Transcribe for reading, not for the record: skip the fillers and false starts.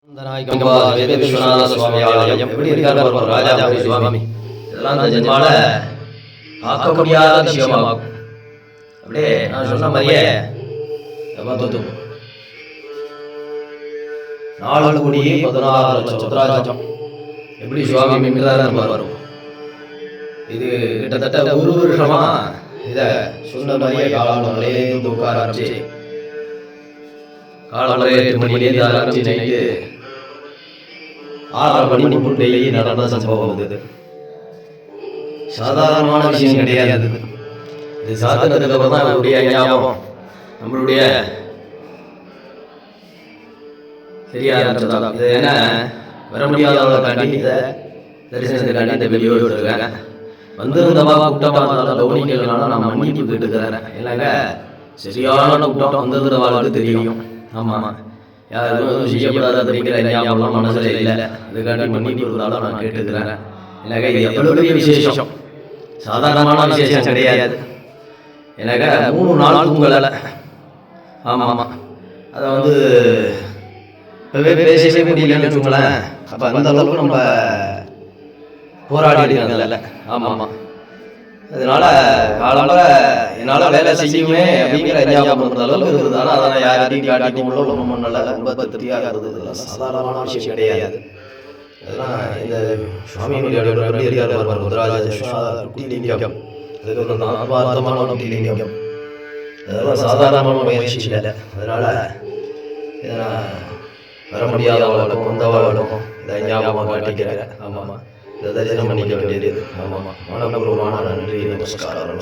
விஸ்வநாத சுவாமி ஆலயம் எப்படி இருக்காரு ராஜாபுரி சுவாமி. இதெல்லாம் இந்த ஜென்மால பார்க்க முடியாத விஷயமாகும். அப்படியே நான் சொன்ன மாதிரியே 4,16,00,000 ருத்ராட்சம் எப்படி சுவாமி மின்றாரு வரும். இது கிட்டத்தட்ட ஒரு வருஷமா இதை சொன்ன மாதிரியே காலங்களே உட்கார ஆரம்பிச்சு காலங்களே 8 மணிலேருந்து ஆரம்பிச்சு நைட்டு 6:30 மணி டெய்லி நடந்த சம்பவம் இது. சாதாரணமான விஷயம் கிடையாது. இது சாதனத்துக்கு அப்புறம் தான் நம்மளுடைய ஞாபகம் நம்மளுடைய தெரிய ஆரம்பிச்சதா. இது என்ன வர முடியாதவர்களுக்காண்டி இதை தரிசனத்துக்காண்டி இந்த வீடியோ எடுத்துருக்காங்க. வந்திருந்தவா கூட்டமாக கவனிக்கலாம். நான் மன்னிப்பு கேட்டுக்கிறேன். இல்லைங்க சரியான கூட்டம் வந்திருந்தவாளுக்கு தெரியும். ஆமாம் யாரும் செய்யப்படாத அப்படிங்கிற ஞாபகம் மனசில் இல்லை. இதுக்காண்டி மன்னிப்பு இருந்தாலும் நான் கேட்டுக்கிறேன். இல்லைங்க இது எவ்வளவு விசேஷம், சாதாரணமான விசேஷம் கிடையாது. எனக்கு 3 நாள் தூங்கலை. ஆமாம் அதை பேசவே முடியலன்னு வச்சுக்கோங்களேன். அப்போ அந்த அளவுக்கு நம்ம போராடி இருக்காங்கல்ல. ஆமாம் அதனால காலம்பர என்னால் வேலை செய்யுமே அப்படிங்கிற ஞாபகம் இருந்த அளவுக்கு இருக்குது. ஆனால் அதை நான் யாரையும் காட்டி ரொம்ப நல்லா ரொம்ப திருப்தியாக இருந்தது. சாதாரணமான விஷயம் கிடையாது. அதெல்லாம் இந்த சுவாமியுடைய எப்படி இருக்காரு ருத்ராட்ச குட்டிலிங்கம், அதுக்கு ஆத்மார்த்தமான குட்டிலிங்கம், அதெல்லாம் சாதாரணமான முயற்சி இல்லை. அதனால இதை நான் வர முடியாதவர்களுக்கும் வந்தவர்களுக்கும் இதை ஞாபகம் காட்டிக்கிறேன். ஆமாம் இதை தரிசனம் பண்ணிக்க வேண்டியது. ஆமாம் மனப்பூர்வமான நன்றி. நமஸ்காரம்.